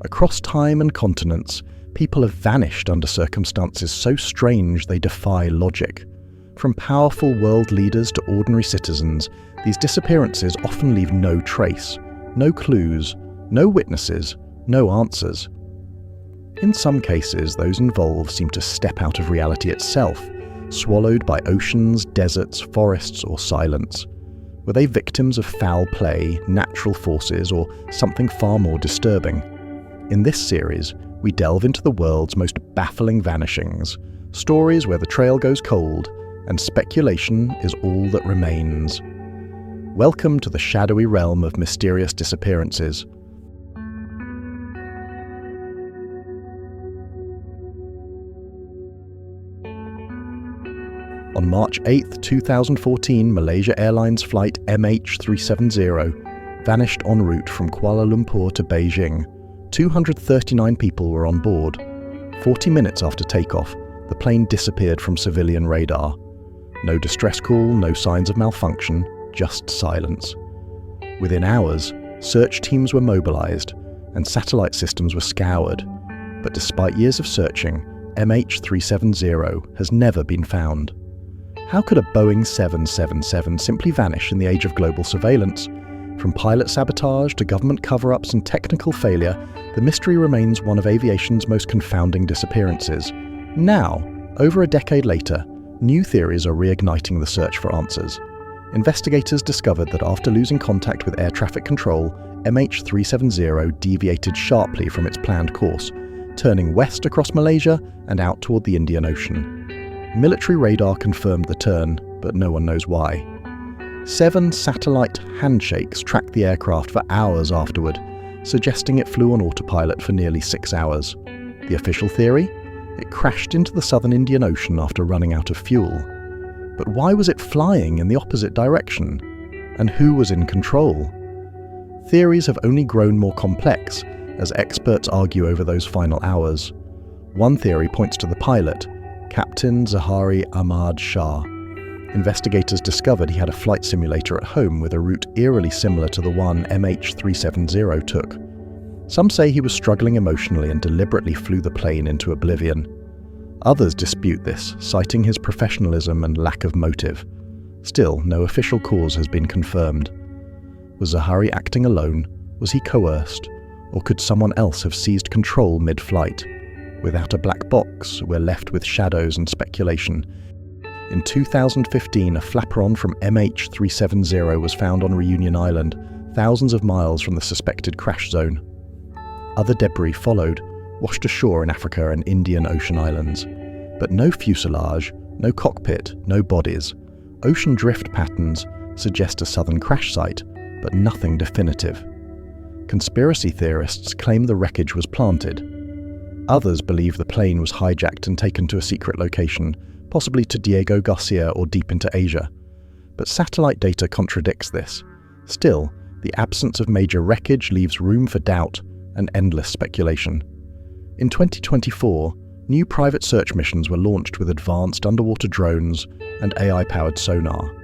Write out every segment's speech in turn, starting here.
Across time and continents, people have vanished under circumstances so strange they defy logic. From powerful world leaders to ordinary citizens, these disappearances often leave no trace, no clues, no witnesses, no answers. In some cases, those involved seem to step out of reality itself, swallowed by oceans, deserts, forests, or silence. Were they victims of foul play, natural forces, or something far more disturbing? In this series, we delve into the world's most baffling vanishings, stories where the trail goes cold, and speculation is all that remains. Welcome to the shadowy realm of mysterious disappearances. On March 8, 2014, Malaysia Airlines flight MH370 vanished en route from Kuala Lumpur to Beijing. 239 people were on board. 40 minutes after takeoff, the plane disappeared from civilian radar. No distress call, no signs of malfunction, just silence. Within hours, search teams were mobilized and satellite systems were scoured. But despite years of searching, MH370 has never been found. How could a Boeing 777 simply vanish in the age of global surveillance? From pilot sabotage to government cover-ups and technical failure, the mystery remains one of aviation's most confounding disappearances. Now, over a decade later, new theories are reigniting the search for answers. Investigators discovered that after losing contact with air traffic control, MH370 deviated sharply from its planned course, turning west across Malaysia and out toward the Indian Ocean. Military radar confirmed the turn, but no one knows why. 7 satellite handshakes tracked the aircraft for hours afterward, suggesting it flew on autopilot for nearly 6 hours. The official theory? It crashed into the southern Indian Ocean after running out of fuel. But why was it flying in the opposite direction? And who was in control? Theories have only grown more complex as experts argue over those final hours. One theory points to the pilot, Captain Zahari Ahmad Shah. Investigators discovered he had a flight simulator at home with a route eerily similar to the one MH370 took. Some say he was struggling emotionally and deliberately flew the plane into oblivion. Others dispute this, citing his professionalism and lack of motive. Still, no official cause has been confirmed. Was Zahari acting alone? Was he coerced? Or could someone else have seized control mid-flight? Without a black box, we're left with shadows and speculation. In 2015, a flaperon from MH370 was found on Reunion Island, thousands of miles from the suspected crash zone. Other debris followed, washed ashore in Africa and Indian Ocean islands. But no fuselage, no cockpit, no bodies. Ocean drift patterns suggest a southern crash site, but nothing definitive. Conspiracy theorists claim the wreckage was planted. Others believe the plane was hijacked and taken to a secret location, possibly to Diego Garcia or deep into Asia. But satellite data contradicts this. Still, the absence of major wreckage leaves room for doubt and endless speculation. In 2024, new private search missions were launched with advanced underwater drones and AI-powered sonar.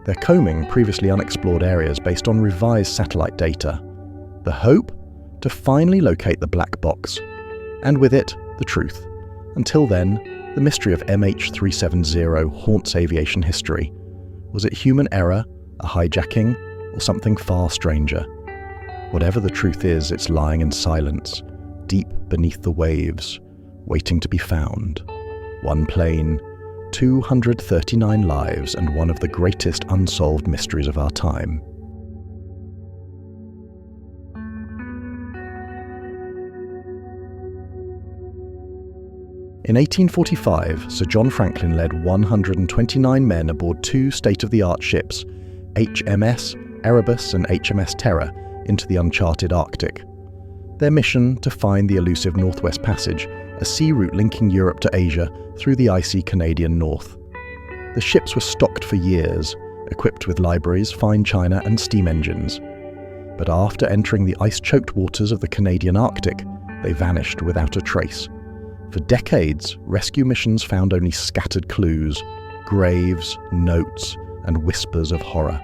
They're combing previously unexplored areas based on revised satellite data. The hope? To finally locate the black box. And with it, the truth. Until then, the mystery of MH370 haunts aviation history. Was it human error, a hijacking, or something far stranger? Whatever the truth is, it's lying in silence, deep beneath the waves, waiting to be found. One plane, 239 lives, and one of the greatest unsolved mysteries of our time. In 1845, Sir John Franklin led 129 men aboard 2 state-of-the-art ships, HMS Erebus and HMS Terror, into the uncharted Arctic. Their mission, to find the elusive Northwest Passage, a sea route linking Europe to Asia through the icy Canadian North. The ships were stocked for years, equipped with libraries, fine china and steam engines. But after entering the ice-choked waters of the Canadian Arctic, they vanished without a trace. For decades, rescue missions found only scattered clues, graves, notes, and whispers of horror.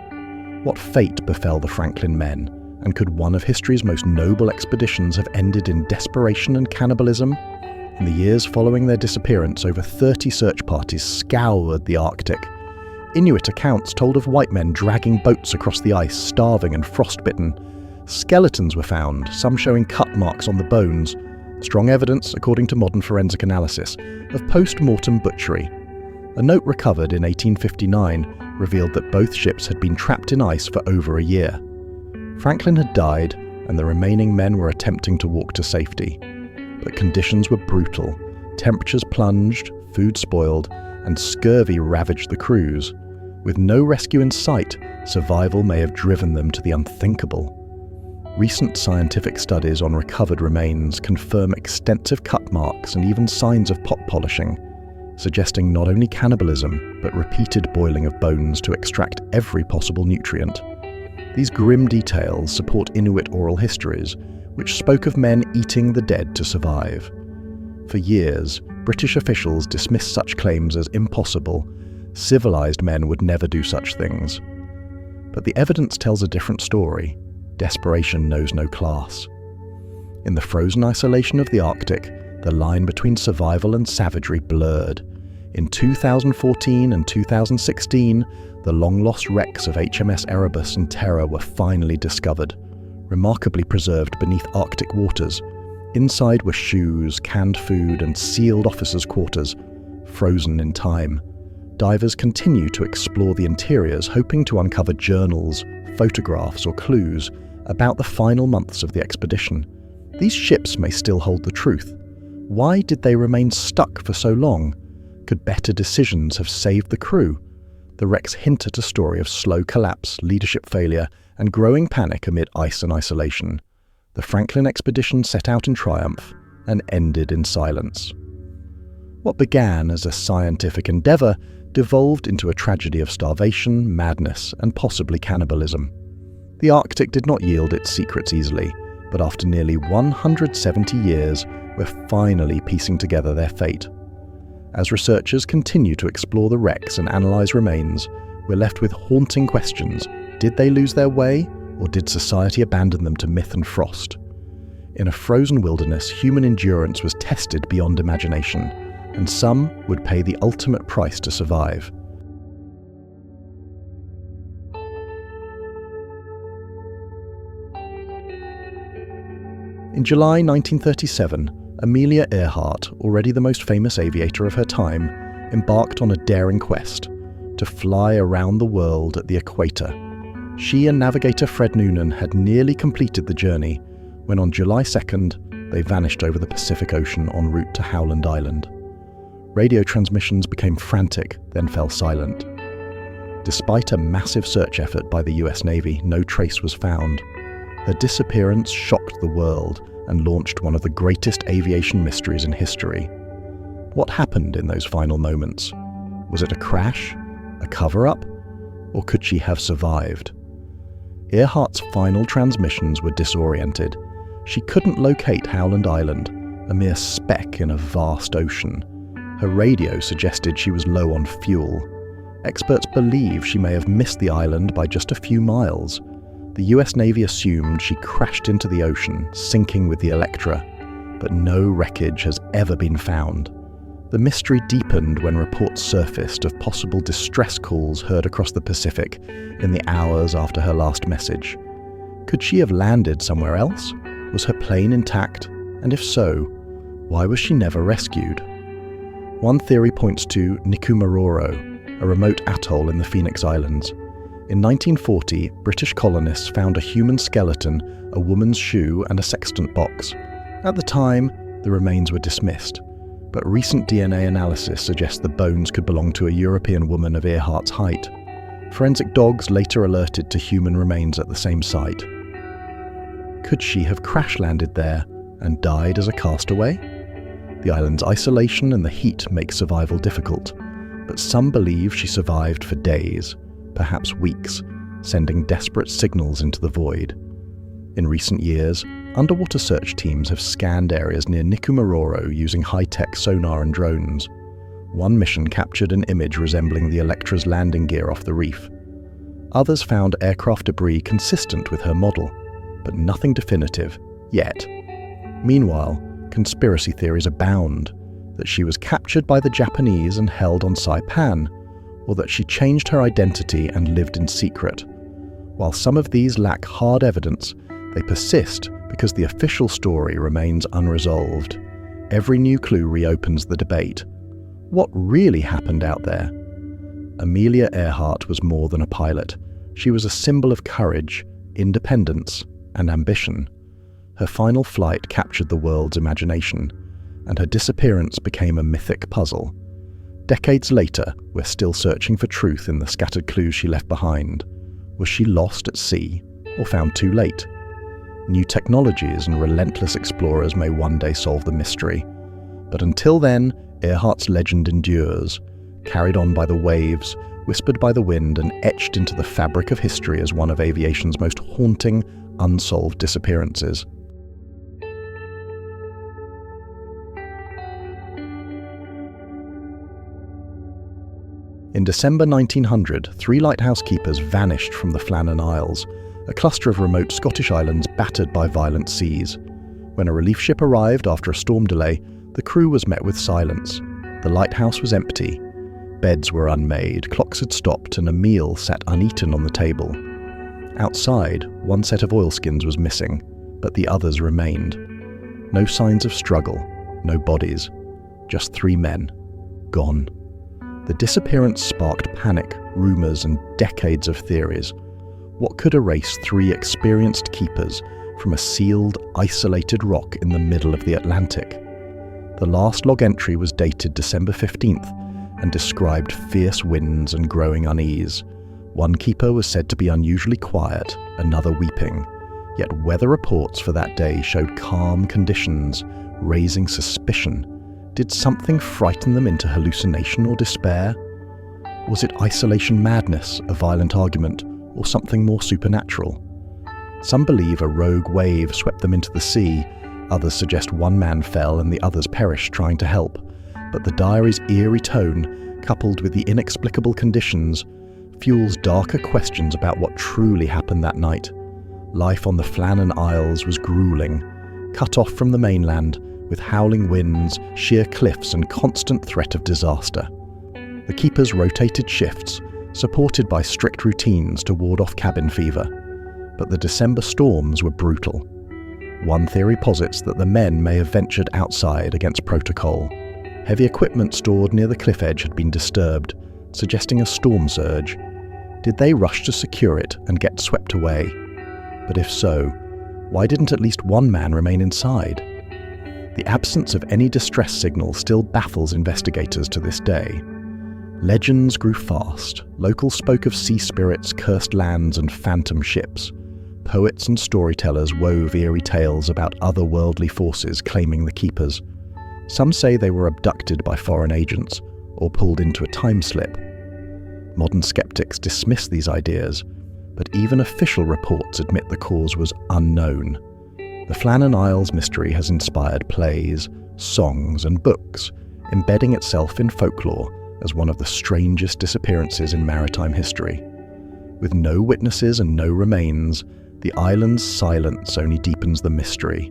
What fate befell the Franklin men, And could one of history's most noble expeditions have ended in desperation and cannibalism? In the years following their disappearance, over 30 search parties scoured the Arctic. Inuit accounts told of white men dragging boats across the ice, starving and frostbitten. Skeletons were found, some showing cut marks on the bones. Strong evidence, according to modern forensic analysis, of post-mortem butchery. A note recovered in 1859 revealed that both ships had been trapped in ice for over a year. Franklin had died, and the remaining men were attempting to walk to safety. But conditions were brutal. Temperatures plunged, food spoiled, and scurvy ravaged the crews. With no rescue in sight, survival may have driven them to the unthinkable. Recent scientific studies on recovered remains confirm extensive cut marks and even signs of pot polishing, suggesting not only cannibalism, but repeated boiling of bones to extract every possible nutrient. These grim details support Inuit oral histories, which spoke of men eating the dead to survive. For years, British officials dismissed such claims as impossible. Civilized men would never do such things. But the evidence tells a different story. Desperation knows no class. In the frozen isolation of the Arctic, the line between survival and savagery blurred. In 2014 and 2016, the long-lost wrecks of HMS Erebus and Terror were finally discovered, remarkably preserved beneath Arctic waters. Inside were shoes, canned food, and sealed officers' quarters, frozen in time. Divers continue to explore the interiors, hoping to uncover journals, photographs, or clues about the final months of the expedition. These ships may still hold the truth. Why did they remain stuck for so long? Could better decisions have saved the crew? The wrecks hint at a story of slow collapse, leadership failure, and growing panic amid ice and isolation. The Franklin expedition set out in triumph and ended in silence. What began as a scientific endeavour devolved into a tragedy of starvation, madness, and possibly cannibalism. The Arctic did not yield its secrets easily, but after nearly 170 years, we're finally piecing together their fate. As researchers continue to explore the wrecks and analyse remains, we're left with haunting questions. Did they lose their way, or did society abandon them to myth and frost? In a frozen wilderness, human endurance was tested beyond imagination, and some would pay the ultimate price to survive. In July 1937, Amelia Earhart, already the most famous aviator of her time, embarked on a daring quest to fly around the world at the equator. She and navigator Fred Noonan had nearly completed the journey when on July 2nd, they vanished over the Pacific Ocean en route to Howland Island. Radio transmissions became frantic, then fell silent. Despite a massive search effort by the US Navy, no trace was found. Her disappearance shocked the world and launched one of the greatest aviation mysteries in history. What happened in those final moments? Was it a crash? A cover-up? Or could she have survived? Earhart's final transmissions were disoriented. She couldn't locate Howland Island, a mere speck in a vast ocean. Her radio suggested she was low on fuel. Experts believe she may have missed the island by just a few miles. The US Navy assumed she crashed into the ocean, sinking with the Electra, but no wreckage has ever been found. The mystery deepened when reports surfaced of possible distress calls heard across the Pacific in the hours after her last message. Could she have landed somewhere else? Was her plane intact? And if so, why was she never rescued? One theory points to Nikumaroro, a remote atoll in the Phoenix Islands. In 1940, British colonists found a human skeleton, a woman's shoe, and a sextant box. At the time, the remains were dismissed, but recent DNA analysis suggests the bones could belong to a European woman of Earhart's height. Forensic dogs later alerted to human remains at the same site. Could she have crash-landed there and died as a castaway? The island's isolation and the heat make survival difficult, but some believe she survived for days, perhaps weeks, sending desperate signals into the void. In recent years, underwater search teams have scanned areas near Nikumaroro using high-tech sonar and drones. One mission captured an image resembling the Electra's landing gear off the reef. Others found aircraft debris consistent with her model. but nothing definitive, yet. Meanwhile, conspiracy theories abound that she was captured by the Japanese and held on Saipan, or that she changed her identity and lived in secret. While some of these lack hard evidence, they persist because the official story remains unresolved. Every new clue reopens the debate. What really happened out there? Amelia Earhart was more than a pilot. She was a symbol of courage, independence, and ambition. Her final flight captured the world's imagination, and her disappearance became a mythic puzzle. Decades later, we're still searching for truth in the scattered clues she left behind. Was she lost at sea, or found too late? New technologies and relentless explorers may one day solve the mystery. But until then, Earhart's legend endures, carried on by the waves, whispered by the wind, and etched into the fabric of history as one of aviation's most haunting, unsolved disappearances. In December 1900, 3 lighthouse keepers vanished from the Flannan Isles, a cluster of remote Scottish islands battered by violent seas. When a relief ship arrived after a storm delay, the crew was met with silence. The lighthouse was empty. Beds were unmade, clocks had stopped, and a meal sat uneaten on the table. Outside, one set of oilskins was missing, but the others remained. No signs of struggle, no bodies, just 3 men, gone. The disappearance sparked panic, rumours, and decades of theories. What could erase 3 experienced keepers from a sealed, isolated rock in the middle of the Atlantic? The last log entry was dated December 15th and described fierce winds and growing unease. One keeper was said to be unusually quiet, another weeping. Yet weather reports for that day showed calm conditions, raising suspicion. Did something frighten them into hallucination or despair? Was it isolation madness, a violent argument, or something more supernatural? Some believe a rogue wave swept them into the sea. Others suggest one man fell and the others perished trying to help. But the diary's eerie tone, coupled with the inexplicable conditions, fuels darker questions about what truly happened that night. Life on the Flannan Isles was grueling, cut off from the mainland, with howling winds, sheer cliffs, and constant threat of disaster. The keepers rotated shifts, supported by strict routines to ward off cabin fever. But the December storms were brutal. One theory posits that the men may have ventured outside against protocol. Heavy equipment stored near the cliff edge had been disturbed, suggesting a storm surge. Did they rush to secure it and get swept away? But if so, why didn't at least one man remain inside? The absence of any distress signal still baffles investigators to this day. Legends grew fast. Locals spoke of sea spirits, cursed lands, and phantom ships. Poets and storytellers wove eerie tales about otherworldly forces claiming the keepers. Some say they were abducted by foreign agents or pulled into a time slip. Modern skeptics dismiss these ideas, but even official reports admit the cause was unknown. The Flannan Isles mystery has inspired plays, songs, and books, embedding itself in folklore as one of the strangest disappearances in maritime history. With no witnesses and no remains, the island's silence only deepens the mystery.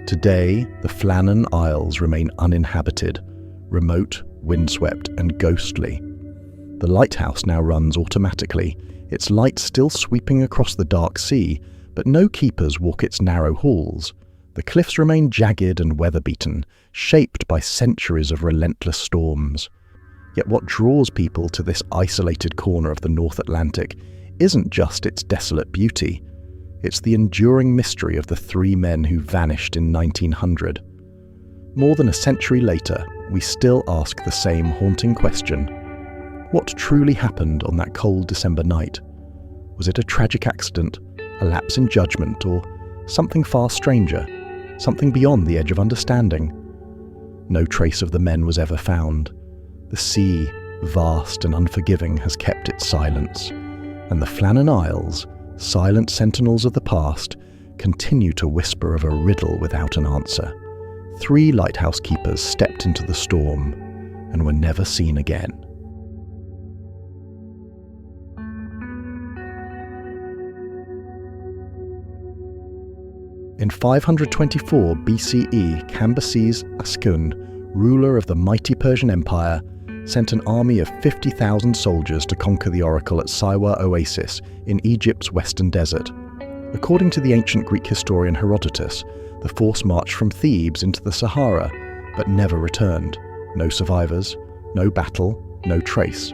Today, the Flannan Isles remain uninhabited, remote, windswept, and ghostly. The lighthouse now runs automatically, its light still sweeping across the dark sea, but no keepers walk its narrow halls. The cliffs remain jagged and weather-beaten, shaped by centuries of relentless storms. Yet what draws people to this isolated corner of the North Atlantic isn't just its desolate beauty. It's the enduring mystery of the 3 men who vanished in 1900. More than a century later, we still ask the same haunting question. What truly happened on that cold December night? Was it a tragic accident, a lapse in judgment, or something far stranger, something beyond the edge of understanding? No trace of the men was ever found. The sea, vast and unforgiving, has kept its silence, and the Flannan Isles, silent sentinels of the past, continue to whisper of a riddle without an answer. 3 lighthouse keepers stepped into the storm and were never seen again. In 524 BCE, Cambyses Ascun, ruler of the mighty Persian Empire, sent an army of 50,000 soldiers to conquer the oracle at Siwa Oasis in Egypt's western desert. According to the ancient Greek historian Herodotus, the force marched from Thebes into the Sahara, but never returned. No survivors, no battle, no trace.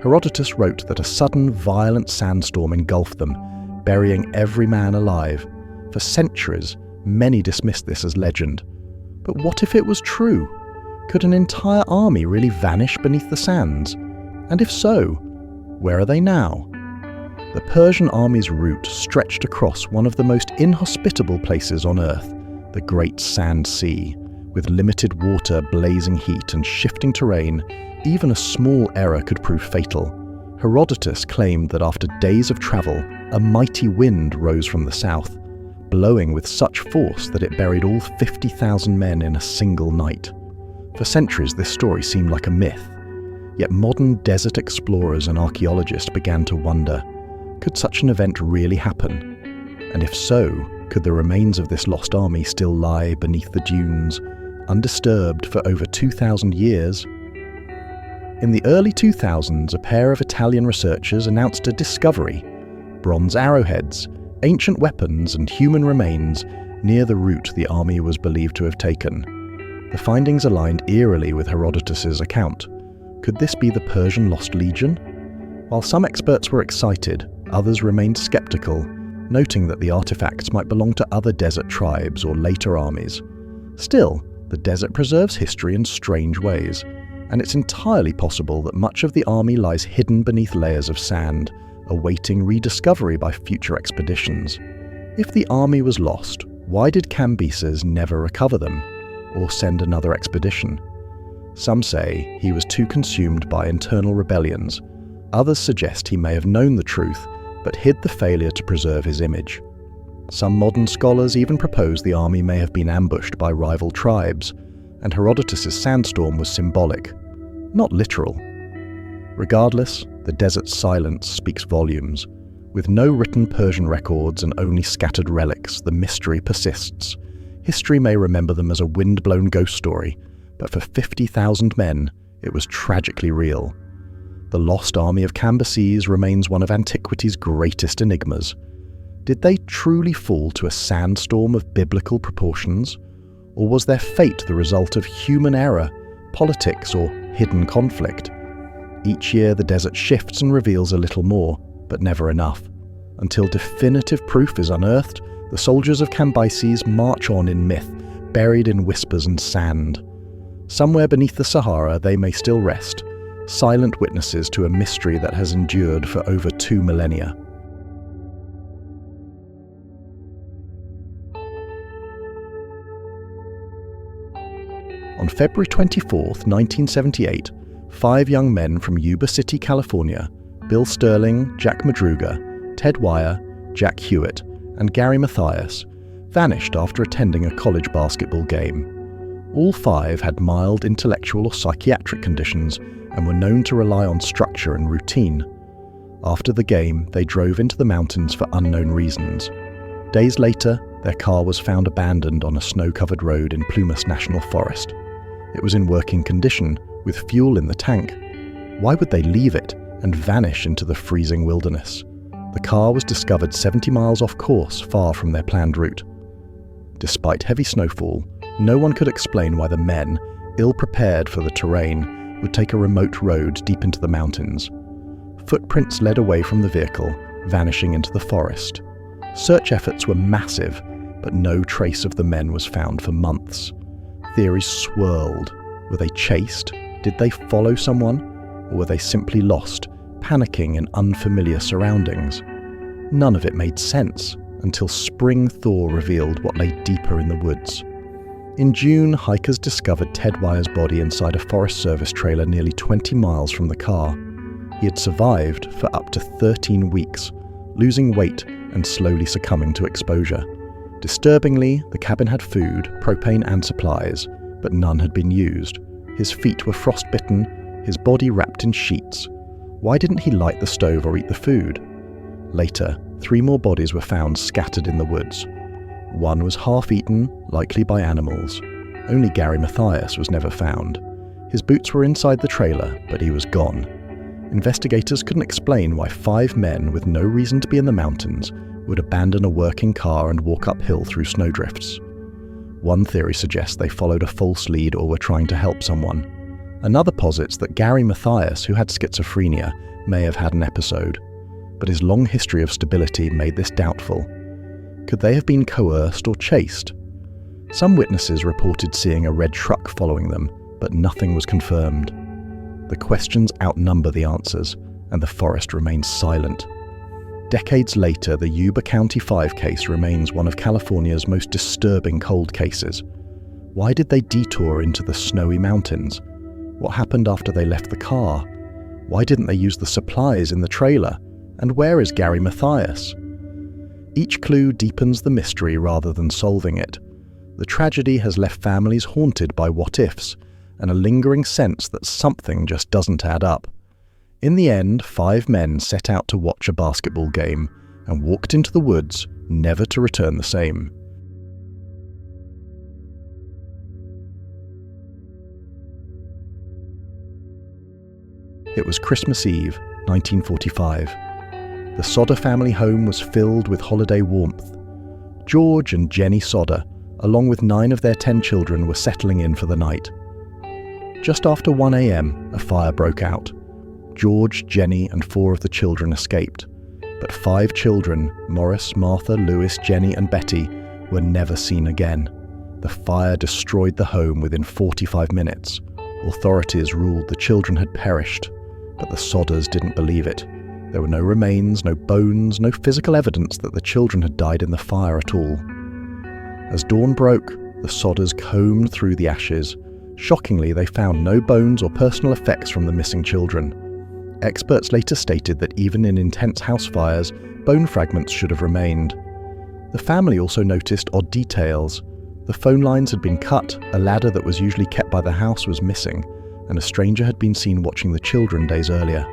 Herodotus wrote that a sudden, violent sandstorm engulfed them, burying every man alive. For centuries, many dismissed this as legend. But what if it was true? Could an entire army really vanish beneath the sands? And if so, where are they now? The Persian army's route stretched across one of the most inhospitable places on Earth, the Great Sand Sea. With limited water, blazing heat, and shifting terrain, even a small error could prove fatal. Herodotus claimed that after days of travel, a mighty wind rose from the south, blowing with such force that it buried all 50,000 men in a single night. For centuries, this story seemed like a myth. Yet modern desert explorers and archaeologists began to wonder, could such an event really happen? And if so, could the remains of this lost army still lie beneath the dunes, undisturbed for over 2,000 years? In the early 2000s, a pair of Italian researchers announced a discovery: bronze arrowheads, ancient weapons, and human remains near the route the army was believed to have taken. The findings aligned eerily with Herodotus's account. Could this be the Persian Lost Legion? While some experts were excited, others remained skeptical, noting that the artifacts might belong to other desert tribes or later armies. Still, the desert preserves history in strange ways, and it's entirely possible that much of the army lies hidden beneath layers of sand, awaiting rediscovery by future expeditions. If the army was lost, why did Cambyses never recover them, or send another expedition? Some say he was too consumed by internal rebellions. Others suggest he may have known the truth, but hid the failure to preserve his image. Some modern scholars even propose the army may have been ambushed by rival tribes, and Herodotus's sandstorm was symbolic, not literal. Regardless, the desert's silence speaks volumes. With no written Persian records and only scattered relics, the mystery persists. History may remember them as a wind-blown ghost story, but for 50,000 men, it was tragically real. The lost army of Cambyses remains one of antiquity's greatest enigmas. Did they truly fall to a sandstorm of biblical proportions? Or was their fate the result of human error, politics, or hidden conflict? Each year the desert shifts and reveals a little more, but never enough. Until definitive proof is unearthed, the soldiers of Cambyses march on in myth, buried in whispers and sand. Somewhere beneath the Sahara they may still rest, silent witnesses to a mystery that has endured for over 2 millennia. On February 24, 1978, 5 young men from Yuba City, California, Bill Sterling, Jack Madruga, Ted Wire, Jack Hewitt, and Gary Mathias, vanished after attending a college basketball game. All 5 had mild intellectual or psychiatric conditions and were known to rely on structure and routine. After the game, they drove into the mountains for unknown reasons. Days later, their car was found abandoned on a snow-covered road in Plumas National Forest. It was in working condition, with fuel in the tank. Why would they leave it and vanish into the freezing wilderness? The car was discovered 70 miles off course, far from their planned route. Despite heavy snowfall, no one could explain why the men, ill-prepared for the terrain, would take a remote road deep into the mountains. Footprints led away from the vehicle, vanishing into the forest. Search efforts were massive, but no trace of the men was found for months. Theories swirled. Were they chased? Did they follow someone? Or were they simply lost, panicking in unfamiliar surroundings? None of it made sense, until spring thaw revealed what lay deeper in the woods. In June, hikers discovered Ted Wire's body inside a Forest Service trailer nearly 20 miles from the car. He had survived for up to 13 weeks, losing weight and slowly succumbing to exposure. Disturbingly, the cabin had food, propane and supplies, but none had been used. His feet were frostbitten, his body wrapped in sheets. Why didn't he light the stove or eat the food? Later, 3 more bodies were found scattered in the woods. One was half-eaten, likely by animals. Only Gary Mathias was never found. His boots were inside the trailer, but he was gone. Investigators couldn't explain why 5 men with no reason to be in the mountains would abandon a working car and walk uphill through snowdrifts. One theory suggests they followed a false lead or were trying to help someone. Another posits that Gary Mathias, who had schizophrenia, may have had an episode, but his long history of stability made this doubtful. Could they have been coerced or chased? Some witnesses reported seeing a red truck following them, but nothing was confirmed. The questions outnumber the answers, and the forest remains silent. Decades later, the Yuba County 5 case remains one of California's most disturbing cold cases. Why did they detour into the snowy mountains? What happened after they left the car? Why didn't they use the supplies in the trailer? And where is Gary Mathias? Each clue deepens the mystery rather than solving it. The tragedy has left families haunted by what-ifs, and a lingering sense that something just doesn't add up. In the end, 5 men set out to watch a basketball game and walked into the woods, never to return the same. It was Christmas Eve, 1945. The Sodder family home was filled with holiday warmth. George and Jenny Sodder, along with 9 of their 10 children, were settling in for the night. Just after 1 a.m., a fire broke out. George, Jenny, and 4 of the children escaped, but 5 children, Morris, Martha, Louis, Jenny, and Betty, were never seen again. The fire destroyed the home within 45 minutes. Authorities ruled the children had perished, but the Sodders didn't believe it. There were no remains, no bones, no physical evidence that the children had died in the fire at all. As dawn broke, the Sodders combed through the ashes. Shockingly, they found no bones or personal effects from the missing children. Experts later stated that even in intense house fires, bone fragments should have remained. The family also noticed odd details. The phone lines had been cut, a ladder that was usually kept by the house was missing, and a stranger had been seen watching the children days earlier.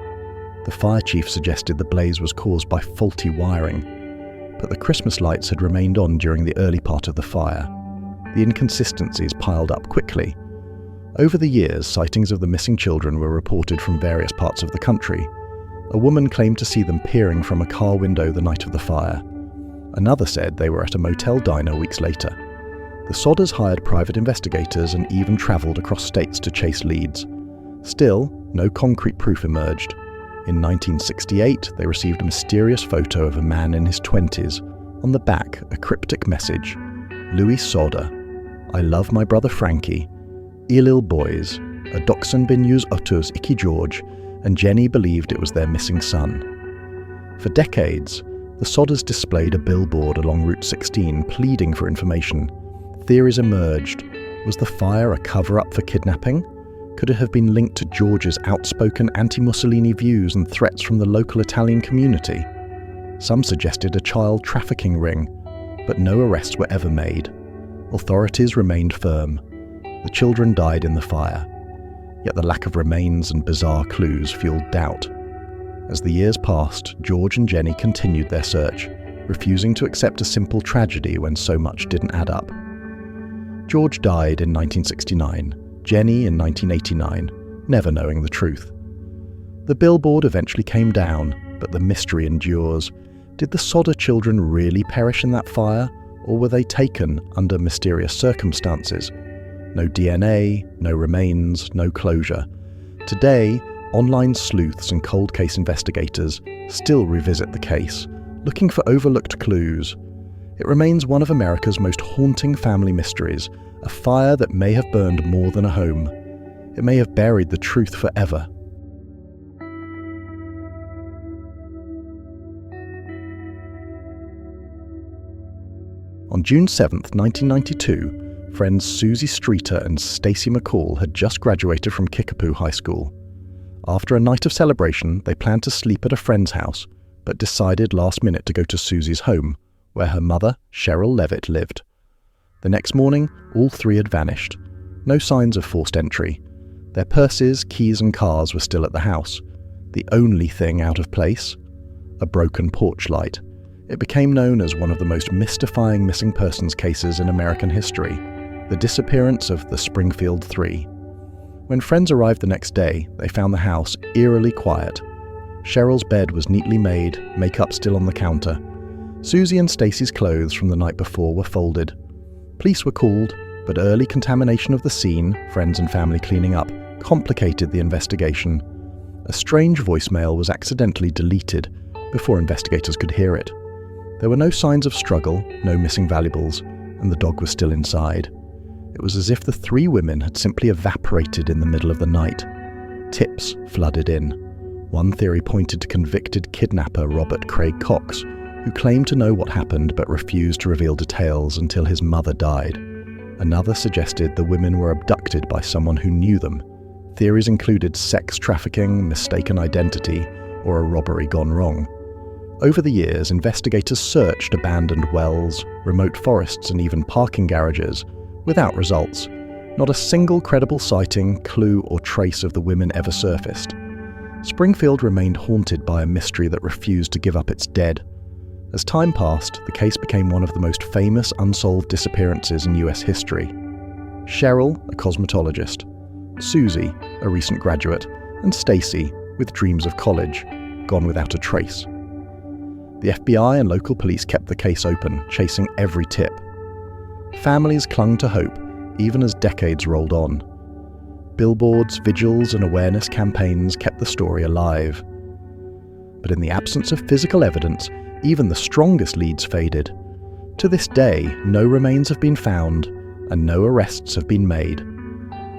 The fire chief suggested the blaze was caused by faulty wiring, but the Christmas lights had remained on during the early part of the fire. The inconsistencies piled up quickly. Over the years, sightings of the missing children were reported from various parts of the country. A woman claimed to see them peering from a car window the night of the fire. Another said they were at a motel diner weeks later. The Sodders hired private investigators and even travelled across states to chase leads. Still, no concrete proof emerged. In 1968, they received a mysterious photo of a man in his 20s. On the back, a cryptic message: Louis Sodder, I love my brother Frankie, Ilil boys, a dachshund bin use otus iki George, and Jenny believed it was their missing son. For decades, the Sodders displayed a billboard along Route 16 pleading for information. Theories emerged. Was the fire a cover-up for kidnapping? Could it have been linked to George's outspoken anti-Mussolini views and threats from the local Italian community? Some suggested a child trafficking ring, but no arrests were ever made. Authorities remained firm. The children died in the fire, yet the lack of remains and bizarre clues fueled doubt. As the years passed, George and Jenny continued their search, refusing to accept a simple tragedy when so much didn't add up. George died in 1969, Jenny in 1989, never knowing the truth. The billboard eventually came down, but the mystery endures. Did the Sodder children really perish in that fire, or were they taken under mysterious circumstances? No DNA, no remains, no closure. Today, online sleuths and cold case investigators still revisit the case, looking for overlooked clues. It remains one of America's most haunting family mysteries, a fire that may have burned more than a home. It may have buried the truth forever. On June 7, 1992, friends Susie Streeter and Stacey McCall had just graduated from Kickapoo High School. After a night of celebration, they planned to sleep at a friend's house, but decided last minute to go to Susie's home, where her mother, Cheryl Levitt, lived. The next morning, all 3 had vanished. No signs of forced entry. Their purses, keys and cars were still at the house. The only thing out of place? A broken porch light. It became known as one of the most mystifying missing persons cases in American history, the disappearance of the Springfield Three. When friends arrived the next day, they found the house eerily quiet. Cheryl's bed was neatly made, makeup still on the counter. Susie and Stacy's clothes from the night before were folded. Police were called, but early contamination of the scene, friends and family cleaning up, complicated the investigation. A strange voicemail was accidentally deleted before investigators could hear it. There were no signs of struggle, no missing valuables, and the dog was still inside. It was as if the three women had simply evaporated in the middle of the night. Tips flooded in. One theory pointed to convicted kidnapper Robert Craig Cox, who claimed to know what happened but refused to reveal details until his mother died. Another suggested the women were abducted by someone who knew them. Theories included sex trafficking, mistaken identity, or a robbery gone wrong. Over the years, investigators searched abandoned wells, remote forests, and even parking garages, without results. Not a single credible sighting, clue, or trace of the women ever surfaced. Springfield remained haunted by a mystery that refused to give up its dead. As time passed, the case became one of the most famous unsolved disappearances in US history. Cheryl, a cosmetologist, Susie, a recent graduate, and Stacy, with dreams of college, gone without a trace. The FBI and local police kept the case open, chasing every tip. Families clung to hope, even as decades rolled on. Billboards, vigils, and awareness campaigns kept the story alive. But in the absence of physical evidence, even the strongest leads faded. To this day, no remains have been found, and no arrests have been made.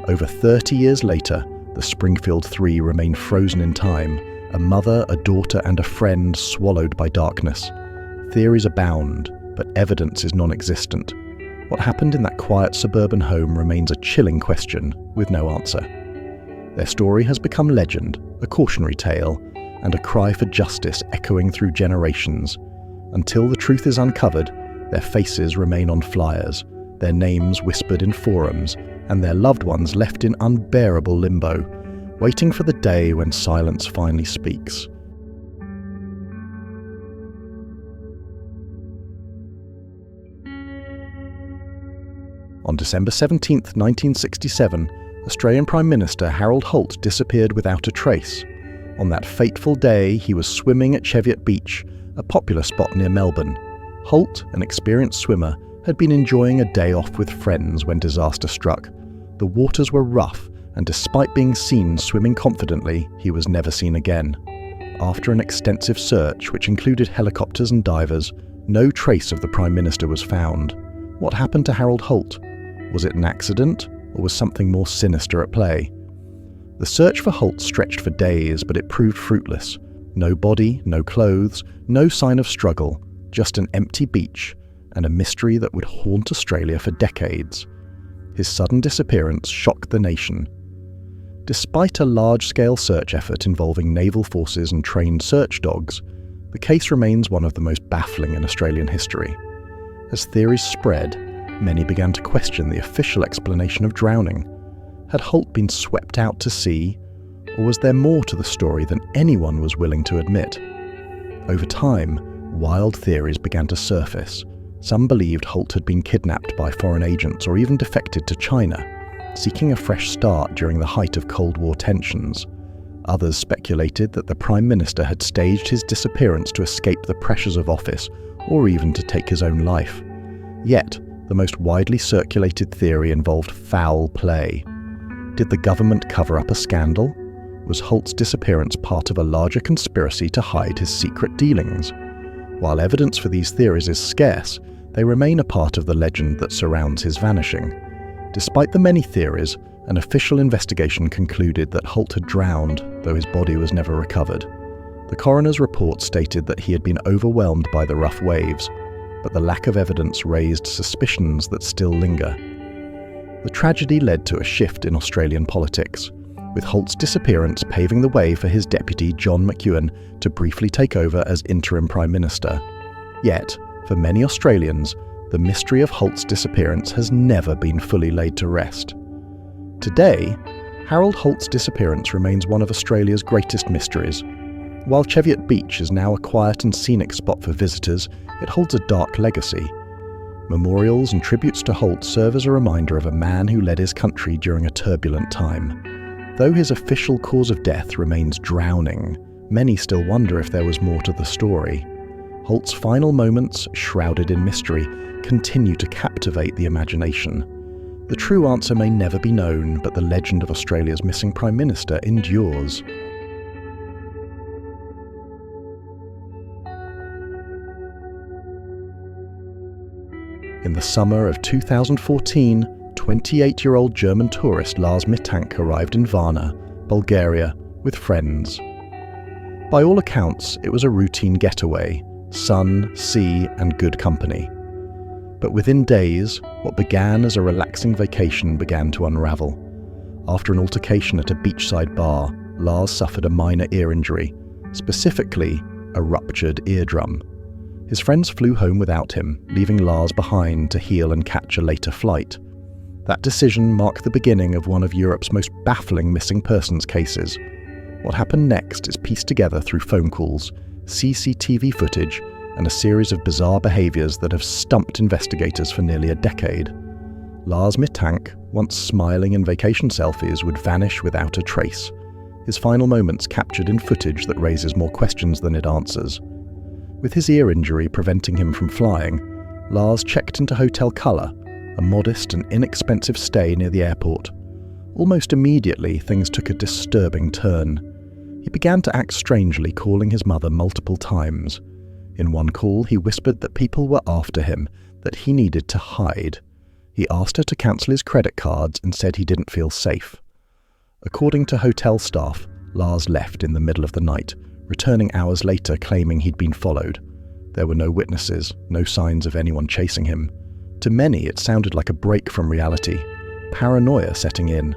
Over 30 years later, the Springfield Three remain frozen in time, a mother, a daughter, and a friend swallowed by darkness. Theories abound, but evidence is non-existent. What happened in that quiet suburban home remains a chilling question, with no answer. Their story has become legend, a cautionary tale, and a cry for justice echoing through generations. Until the truth is uncovered, their faces remain on flyers, their names whispered in forums, and their loved ones left in unbearable limbo, waiting for the day when silence finally speaks. On December 17, 1967, Australian Prime Minister Harold Holt disappeared without a trace. On that fateful day, he was swimming at Cheviot Beach, a popular spot near Melbourne. Holt, an experienced swimmer, had been enjoying a day off with friends when disaster struck. The waters were rough, and despite being seen swimming confidently, he was never seen again. After an extensive search, which included helicopters and divers, no trace of the Prime Minister was found. What happened to Harold Holt? Was it an accident, or was something more sinister at play? The search for Holt stretched for days, but it proved fruitless. No body, no clothes, no sign of struggle, just an empty beach, and a mystery that would haunt Australia for decades. His sudden disappearance shocked the nation. Despite a large-scale search effort involving naval forces and trained search dogs, the case remains one of the most baffling in Australian history. As theories spread, many began to question the official explanation of drowning. Had Holt been swept out to sea, or was there more to the story than anyone was willing to admit? Over time, wild theories began to surface. Some believed Holt had been kidnapped by foreign agents or even defected to China, seeking a fresh start during the height of Cold War tensions. Others speculated that the Prime Minister had staged his disappearance to escape the pressures of office or even to take his own life. Yet, the most widely circulated theory involved foul play. Did the government cover up a scandal? Was Holt's disappearance part of a larger conspiracy to hide his secret dealings? While evidence for these theories is scarce, they remain a part of the legend that surrounds his vanishing. Despite the many theories, an official investigation concluded that Holt had drowned, though his body was never recovered. The coroner's report stated that he had been overwhelmed by the rough waves, but the lack of evidence raised suspicions that still linger. The tragedy led to a shift in Australian politics, with Holt's disappearance paving the way for his deputy John McEwen to briefly take over as interim Prime Minister. Yet, for many Australians, the mystery of Holt's disappearance has never been fully laid to rest. Today, Harold Holt's disappearance remains one of Australia's greatest mysteries. While Cheviot Beach is now a quiet and scenic spot for visitors, it holds a dark legacy. Memorials and tributes to Holt serve as a reminder of a man who led his country during a turbulent time. Though his official cause of death remains drowning, many still wonder if there was more to the story. Holt's final moments, shrouded in mystery, continue to captivate the imagination. The true answer may never be known, but the legend of Australia's missing Prime Minister endures. In the summer of 2014, 28-year-old German tourist Lars Mittank arrived in Varna, Bulgaria, with friends. By all accounts, it was a routine getaway, sun, sea, and good company. But within days, what began as a relaxing vacation began to unravel. After an altercation at a beachside bar, Lars suffered a minor ear injury, specifically a ruptured eardrum. His friends flew home without him, leaving Lars behind to heal and catch a later flight. That decision marked the beginning of one of Europe's most baffling missing persons cases. What happened next is pieced together through phone calls, CCTV footage, and a series of bizarre behaviours that have stumped investigators for nearly a decade. Lars Mittank, once smiling in vacation selfies, would vanish without a trace, his final moments captured in footage that raises more questions than it answers. With his ear injury preventing him from flying, Lars checked into Hotel Colour, a modest and inexpensive stay near the airport. Almost immediately, things took a disturbing turn. He began to act strangely, calling his mother multiple times. In one call, he whispered that people were after him, that he needed to hide. He asked her to cancel his credit cards and said he didn't feel safe. According to hotel staff, Lars left in the middle of the night, returning hours later claiming he'd been followed. There were no witnesses, no signs of anyone chasing him. To many, it sounded like a break from reality, paranoia setting in.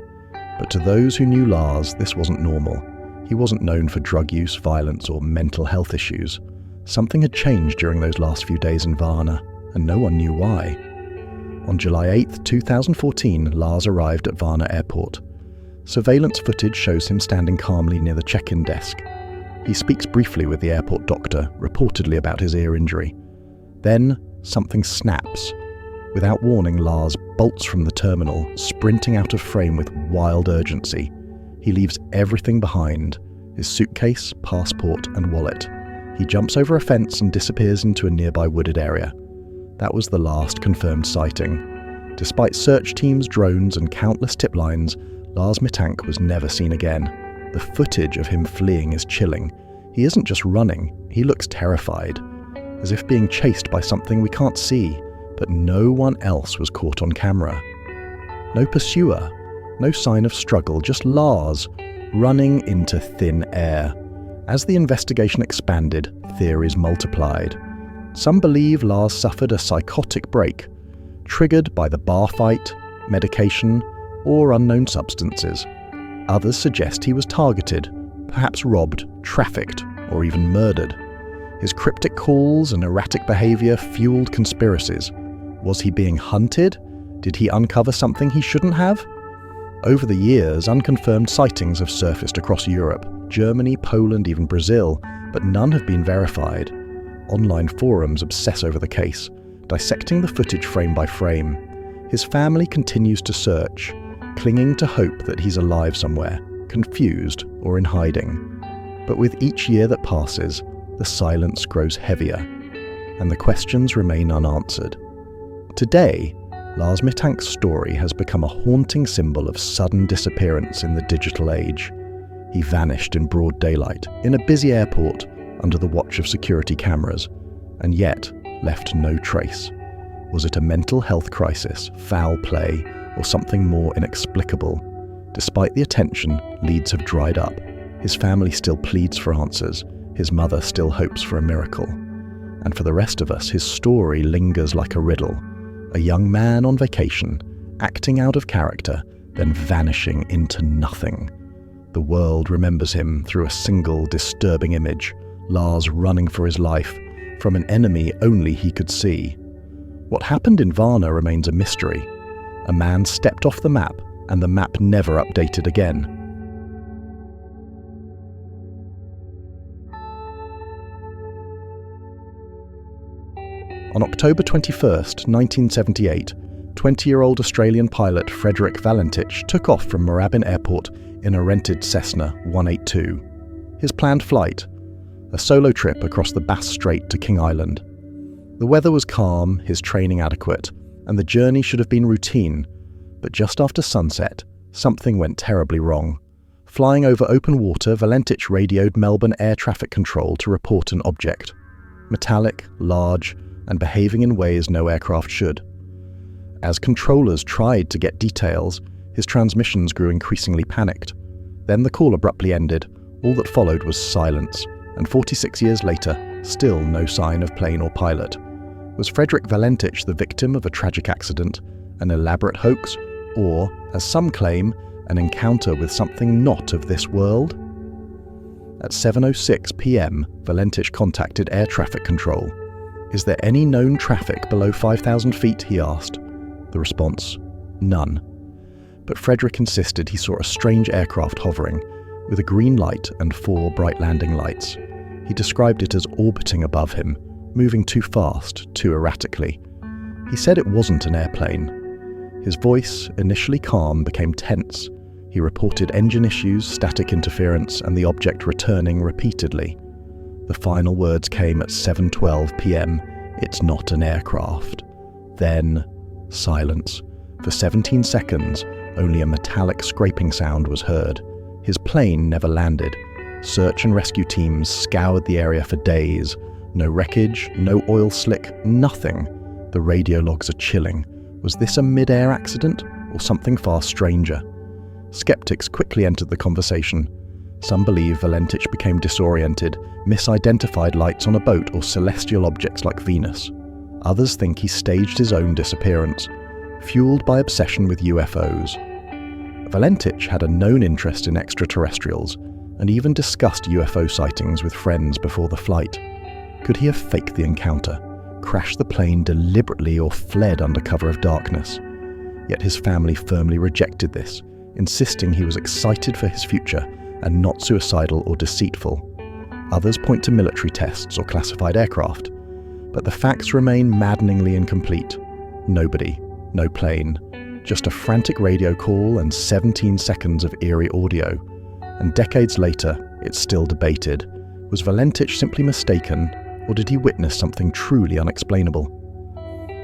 But to those who knew Lars, this wasn't normal. He wasn't known for drug use, violence, or mental health issues. Something had changed during those last few days in Varna, and no one knew why. On July 8, 2014, Lars arrived at Varna Airport. Surveillance footage shows him standing calmly near the check-in desk. He speaks briefly with the airport doctor, reportedly about his ear injury. Then, something snaps. Without warning, Lars bolts from the terminal, sprinting out of frame with wild urgency. He leaves everything behind, his suitcase, passport, and wallet. He jumps over a fence and disappears into a nearby wooded area. That was the last confirmed sighting. Despite search teams, drones, and countless tip lines, Lars Mittank was never seen again. The footage of him fleeing is chilling. He isn't just running, he looks terrified, as if being chased by something we can't see, but no one else was caught on camera. No pursuer, no sign of struggle, just Lars running into thin air. As the investigation expanded, theories multiplied. Some believe Lars suffered a psychotic break, triggered by the bar fight, medication, or unknown substances. Others suggest he was targeted, perhaps robbed, trafficked, or even murdered. His cryptic calls and erratic behaviour fueled conspiracies. Was he being hunted? Did he uncover something he shouldn't have? Over the years, unconfirmed sightings have surfaced across Europe, Germany, Poland, even Brazil, but none have been verified. Online forums obsess over the case, dissecting the footage frame by frame. His family continues to search, clinging to hope that he's alive somewhere, confused or in hiding. But with each year that passes, the silence grows heavier, and the questions remain unanswered. Today, Lars Mittank's story has become a haunting symbol of sudden disappearance in the digital age. He vanished in broad daylight, in a busy airport, under the watch of security cameras, and yet left no trace. Was it a mental health crisis, foul play, or something more inexplicable? Despite the attention, leads have dried up. His family still pleads for answers. His mother still hopes for a miracle. And for the rest of us, his story lingers like a riddle. A young man on vacation, acting out of character, then vanishing into nothing. The world remembers him through a single disturbing image, Lars running for his life, from an enemy only he could see. What happened in Varna remains a mystery. A man stepped off the map, and the map never updated again. On October 21st, 1978, 20-year-old Australian pilot Frederick Valentich took off from Moorabbin Airport in a rented Cessna 182. His planned flight, a solo trip across the Bass Strait to King Island. The weather was calm, his training adequate, and the journey should have been routine, but just after sunset, something went terribly wrong. Flying over open water, Valentich radioed Melbourne Air Traffic Control to report an object. Metallic, large, and behaving in ways no aircraft should. As controllers tried to get details, his transmissions grew increasingly panicked. Then the call abruptly ended. All that followed was silence, and 46 years later, still no sign of plane or pilot. Was Frederick Valentich the victim of a tragic accident, an elaborate hoax, or, as some claim, an encounter with something not of this world? At 7:06 p.m, Valentich contacted air traffic control. "Is there any known traffic below 5,000 feet?" he asked. The response: none. But Frederick insisted he saw a strange aircraft hovering, with a green light and 4 bright landing lights. He described it as orbiting above him, moving too fast, too erratically. He said it wasn't an airplane. His voice, initially calm, became tense. He reported engine issues, static interference, and the object returning repeatedly. The final words came at 7:12 p.m. "It's not an aircraft." Then, silence. For 17 seconds, only a metallic scraping sound was heard. His plane never landed. Search and rescue teams scoured the area for days. No wreckage, no oil slick, nothing. The radio logs are chilling. Was this a mid-air accident, or something far stranger? Skeptics quickly entered the conversation. Some believe Valentich became disoriented, misidentified lights on a boat or celestial objects like Venus. Others think he staged his own disappearance, fueled by obsession with UFOs. Valentich had a known interest in extraterrestrials, and even discussed UFO sightings with friends before the flight. Could he have faked the encounter, crashed the plane deliberately, or fled under cover of darkness? Yet his family firmly rejected this, insisting he was excited for his future and not suicidal or deceitful. Others point to military tests or classified aircraft, but the facts remain maddeningly incomplete. Nobody, no plane, just a frantic radio call and 17 seconds of eerie audio. And decades later, it's still debated. Was Valentich simply mistaken, or did he witness something truly unexplainable?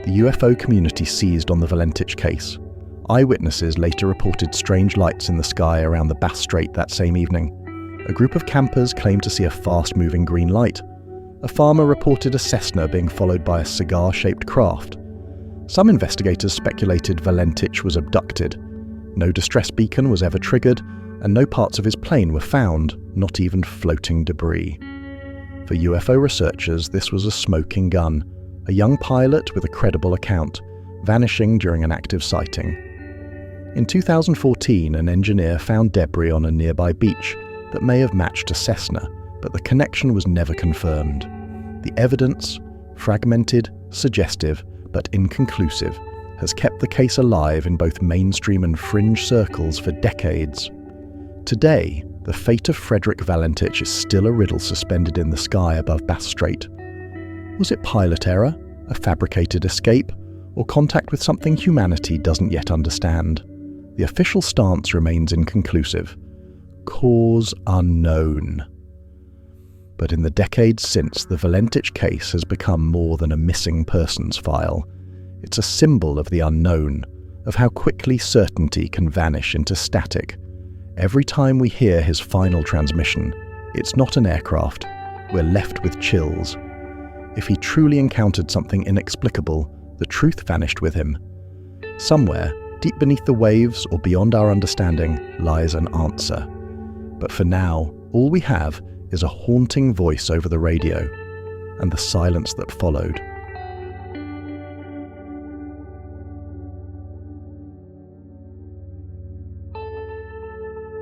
The UFO community seized on the Valentich case. Eyewitnesses later reported strange lights in the sky around the Bass Strait that same evening. A group of campers claimed to see a fast-moving green light. A farmer reported a Cessna being followed by a cigar-shaped craft. Some investigators speculated Valentich was abducted. No distress beacon was ever triggered, and no parts of his plane were found, not even floating debris. For UFO researchers, this was a smoking gun, a young pilot with a credible account, vanishing during an active sighting. In 2014, an engineer found debris on a nearby beach that may have matched a Cessna, but the connection was never confirmed. The evidence, fragmented, suggestive, but inconclusive, has kept the case alive in both mainstream and fringe circles for decades. Today, the fate of Frederick Valentich is still a riddle suspended in the sky above Bass Strait. Was it pilot error, a fabricated escape, or contact with something humanity doesn't yet understand? The official stance remains inconclusive. Cause unknown. But in the decades since, the Valentich case has become more than a missing persons file. It's a symbol of the unknown, of how quickly certainty can vanish into static. Every time we hear his final transmission, it's not an aircraft. We're left with chills. If he truly encountered something inexplicable, the truth vanished with him. Somewhere, deep beneath the waves or beyond our understanding, lies an answer. But for now, all we have is a haunting voice over the radio, and the silence that followed.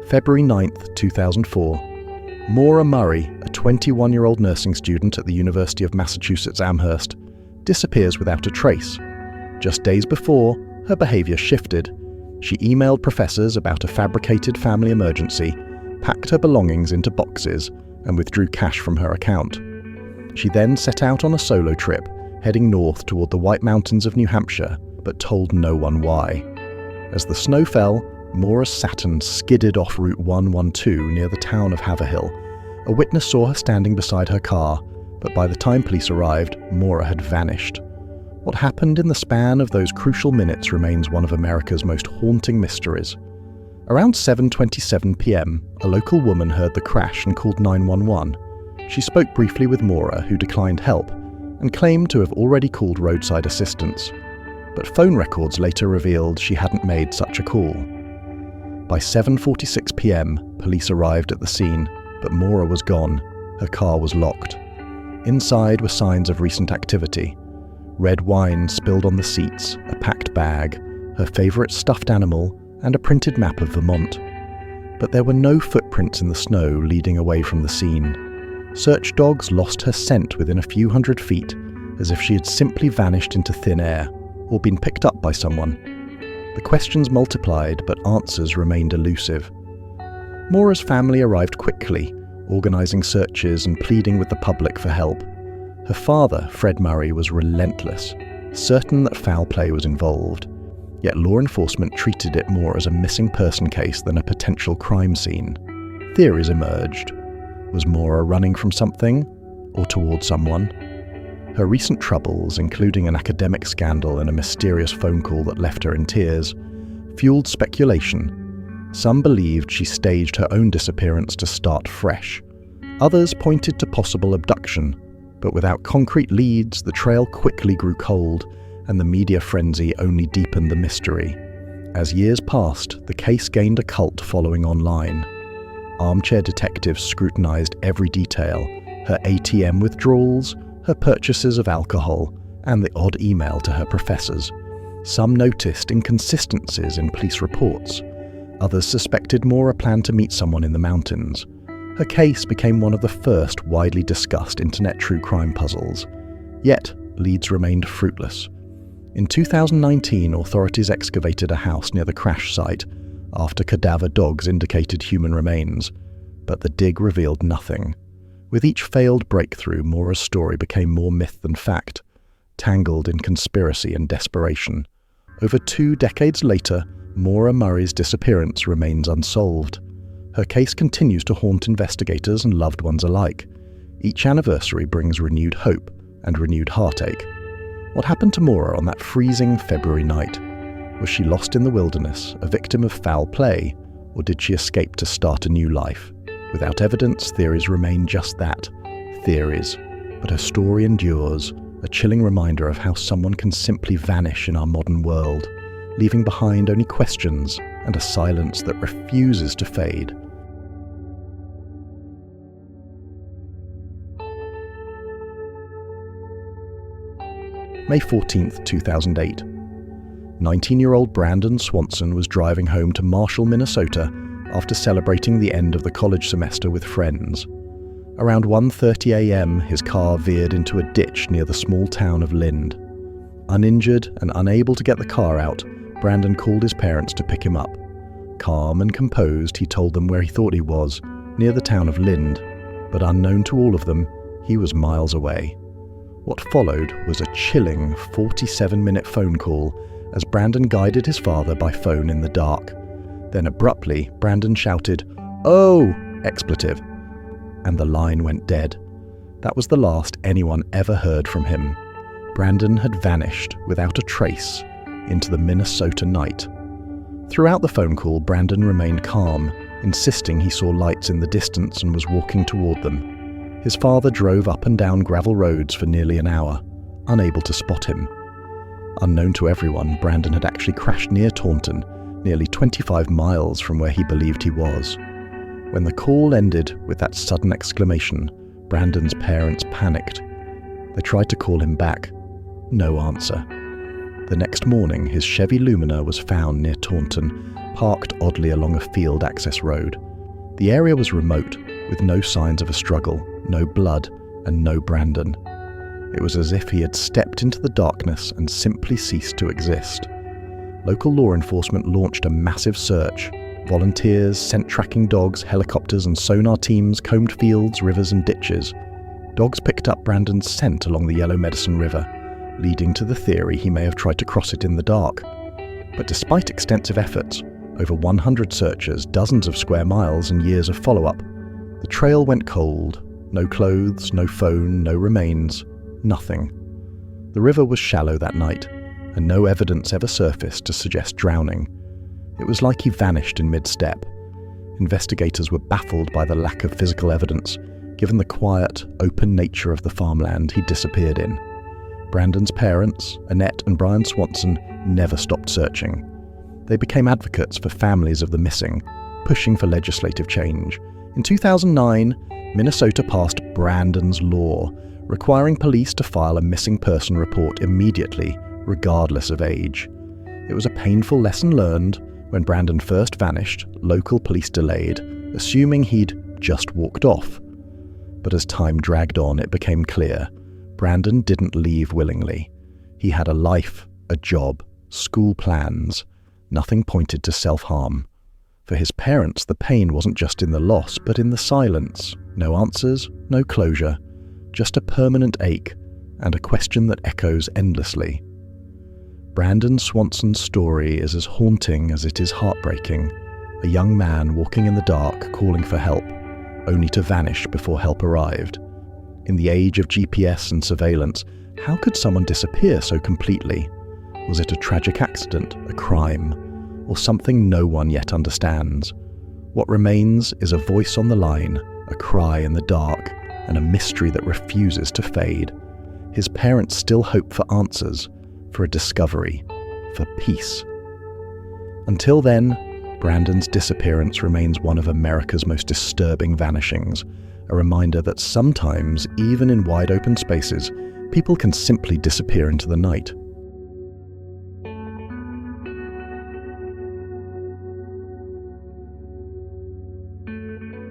February 9th, 2004. Maura Murray, a 21-year-old nursing student at the University of Massachusetts Amherst, disappears without a trace. Just days before, her behavior shifted. She emailed professors about a fabricated family emergency, packed her belongings into boxes, and withdrew cash from her account. She then set out on a solo trip, heading north toward the White Mountains of New Hampshire, but told no one why. As the snow fell, Maura's Saturn skidded off Route 112 near the town of Haverhill. A witness saw her standing beside her car, but by the time police arrived, Maura had vanished. What happened in the span of those crucial minutes remains one of America's most haunting mysteries. Around 7:27 p.m, a local woman heard the crash and called 911. She spoke briefly with Maura, who declined help, and claimed to have already called roadside assistance. But phone records later revealed she hadn't made such a call. By 7:46 p.m, police arrived at the scene, but Maura was gone. Her car was locked. Inside were signs of recent activity. Red wine spilled on the seats, a packed bag, her favourite stuffed animal, and a printed map of Vermont. But there were no footprints in the snow leading away from the scene. Search dogs lost her scent within a few hundred feet, as if she had simply vanished into thin air, or been picked up by someone. The questions multiplied, but answers remained elusive. Maura's family arrived quickly, organising searches and pleading with the public for help. Her father, Fred Murray, was relentless, certain that foul play was involved, yet law enforcement treated it more as a missing person case than a potential crime scene. Theories emerged. Was Maura running from something, or toward someone? Her recent troubles, including an academic scandal and a mysterious phone call that left her in tears, fueled speculation. Some believed she staged her own disappearance to start fresh. Others pointed to possible abduction, but without concrete leads, the trail quickly grew cold, and the media frenzy only deepened the mystery. As years passed, the case gained a cult following online. Armchair detectives scrutinized every detail: her ATM withdrawals, her purchases of alcohol, and the odd email to her professors. Some noticed inconsistencies in police reports. Others suspected Maura planned to meet someone in the mountains. Her case became one of the first widely discussed internet true crime puzzles. Yet, leads remained fruitless. In 2019, authorities excavated a house near the crash site after cadaver dogs indicated human remains, but the dig revealed nothing. With each failed breakthrough, Maura's story became more myth than fact, tangled in conspiracy and desperation. Over 2 decades later, Maura Murray's disappearance remains unsolved. Her case continues to haunt investigators and loved ones alike. Each anniversary brings renewed hope and renewed heartache. What happened to Maura on that freezing February night? Was she lost in the wilderness, a victim of foul play, or did she escape to start a new life? Without evidence, theories remain just that, theories. But her story endures, a chilling reminder of how someone can simply vanish in our modern world, leaving behind only questions and a silence that refuses to fade. May 14th, 2008. 19-year-old Brandon Swanson was driving home to Marshall, Minnesota after celebrating the end of the college semester with friends. Around 1:30 a.m., his car veered into a ditch near the small town of Lind. Uninjured and unable to get the car out, Brandon called his parents to pick him up. Calm and composed, he told them where he thought he was, near the town of Lind, but unknown to all of them, he was miles away. What followed was a chilling 47-minute phone call as Brandon guided his father by phone in the dark. Then abruptly, Brandon shouted, "Oh!" expletive, and the line went dead. That was the last anyone ever heard from him. Brandon had vanished without a trace into the Minnesota night. Throughout the phone call, Brandon remained calm, insisting he saw lights in the distance and was walking toward them. His father drove up and down gravel roads for nearly an hour, unable to spot him. Unknown to everyone, Brandon had actually crashed near Taunton, nearly 25 miles from where he believed he was. When the call ended with that sudden exclamation, Brandon's parents panicked. They tried to call him back. No answer. The next morning, his Chevy Lumina was found near Taunton, parked oddly along a field access road. The area was remote, with no signs of a struggle, no blood, and no Brandon. It was as if he had stepped into the darkness and simply ceased to exist. Local law enforcement launched a massive search. Volunteers, scent-tracking dogs, helicopters, and sonar teams combed fields, rivers, and ditches. Dogs picked up Brandon's scent along the Yellow Medicine River, leading to the theory he may have tried to cross it in the dark. But despite extensive efforts, over 100 searchers, dozens of square miles and years of follow-up, the trail went cold. No clothes, no phone, no remains, nothing. The river was shallow that night, and no evidence ever surfaced to suggest drowning. It was like he vanished in mid-step. Investigators were baffled by the lack of physical evidence, given the quiet, open nature of the farmland he disappeared in. Brandon's parents, Annette and Brian Swanson, never stopped searching. They became advocates for families of the missing, pushing for legislative change. In 2009, Minnesota passed Brandon's Law, requiring police to file a missing person report immediately, regardless of age. It was a painful lesson learned. When Brandon first vanished, local police delayed, assuming he'd just walked off. But as time dragged on, it became clear Brandon didn't leave willingly. He had a life, a job, school plans. Nothing pointed to self-harm. For his parents, the pain wasn't just in the loss, but in the silence. No answers, no closure, just a permanent ache and a question that echoes endlessly. Brandon Swanson's story is as haunting as it is heartbreaking. A young man walking in the dark, calling for help, only to vanish before help arrived. In the age of GPS and surveillance, how could someone disappear so completely? Was it a tragic accident, a crime, or something no one yet understands? What remains is a voice on the line, a cry in the dark, and a mystery that refuses to fade. His parents still hope for answers, for a discovery, for peace. Until then, Brandon's disappearance remains one of America's most disturbing vanishings, a reminder that sometimes, even in wide open spaces, people can simply disappear into the night.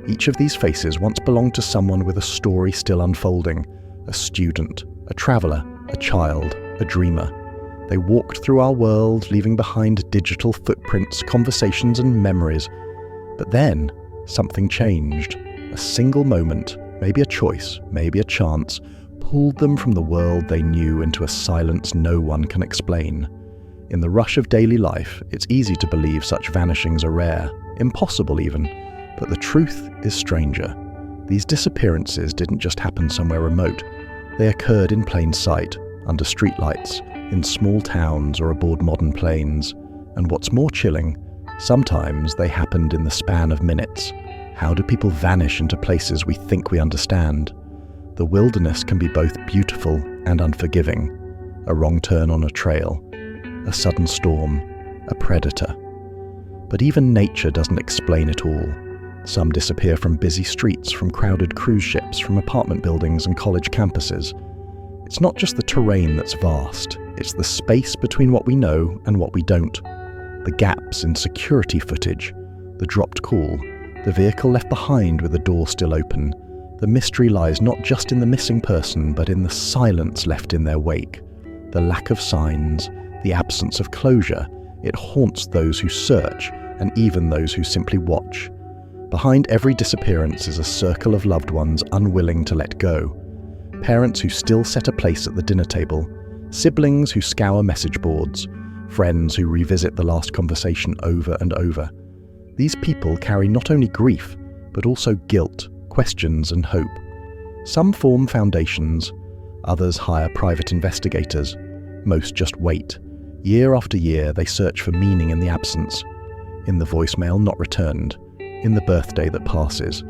Each of these faces once belonged to someone with a story still unfolding, a student, a traveller, a child, a dreamer. They walked through our world, leaving behind digital footprints, conversations and memories. But then, something changed. A single moment, maybe a choice, maybe a chance, pulled them from the world they knew into a silence no one can explain. In the rush of daily life, it's easy to believe such vanishings are rare, impossible even. But the truth is stranger. These disappearances didn't just happen somewhere remote. They occurred in plain sight, under streetlights, in small towns or aboard modern planes. And what's more chilling, sometimes they happened in the span of minutes. How do people vanish into places we think we understand? The wilderness can be both beautiful and unforgiving. A wrong turn on a trail, a sudden storm, a predator. But even nature doesn't explain it all. Some disappear from busy streets, from crowded cruise ships, from apartment buildings and college campuses. It's not just the terrain that's vast, it's the space between what we know and what we don't. The gaps in security footage, the dropped call, the vehicle left behind with the door still open. The mystery lies not just in the missing person, but in the silence left in their wake. The lack of signs, the absence of closure, it haunts those who search and even those who simply watch. Behind every disappearance is a circle of loved ones unwilling to let go. Parents who still set a place at the dinner table, siblings who scour message boards, friends who revisit the last conversation over and over. These people carry not only grief, but also guilt, questions and hope. Some form foundations, others hire private investigators, most just wait. Year after year they search for meaning in the absence, in the voicemail not returned, in the birthday that passes.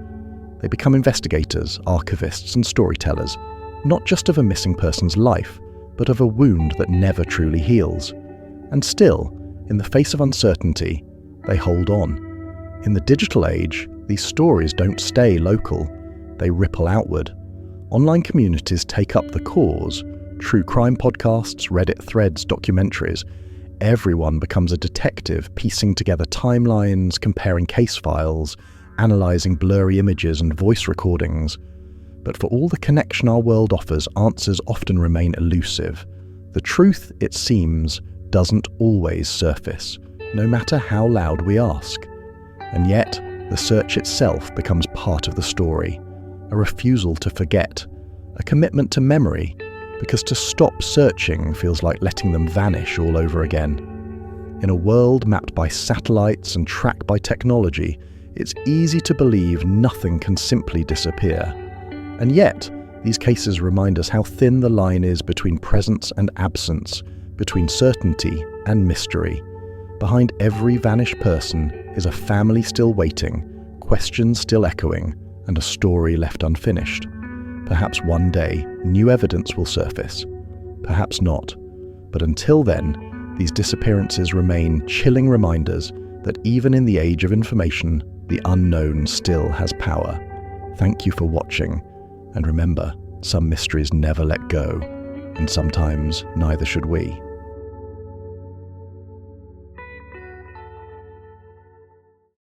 They become investigators, archivists and storytellers, not just of a missing person's life, but of a wound that never truly heals. And still, in the face of uncertainty, they hold on. In the digital age, these stories don't stay local, they ripple outward. Online communities take up the cause, true crime podcasts, Reddit threads, documentaries. Everyone becomes a detective, piecing together timelines, comparing case files, analysing blurry images and voice recordings. But for all the connection our world offers, answers often remain elusive. The truth, it seems, doesn't always surface, no matter how loud we ask. And yet, the search itself becomes part of the story, a refusal to forget, a commitment to memory, because to stop searching feels like letting them vanish all over again. In a world mapped by satellites and tracked by technology, it's easy to believe nothing can simply disappear. And yet, these cases remind us how thin the line is between presence and absence, between certainty and mystery. Behind every vanished person is a family still waiting, questions still echoing, and a story left unfinished. Perhaps one day, new evidence will surface. Perhaps not. But until then, these disappearances remain chilling reminders that even in the age of information, the unknown still has power. Thank you for watching, and remember, some mysteries never let go, and sometimes neither should we.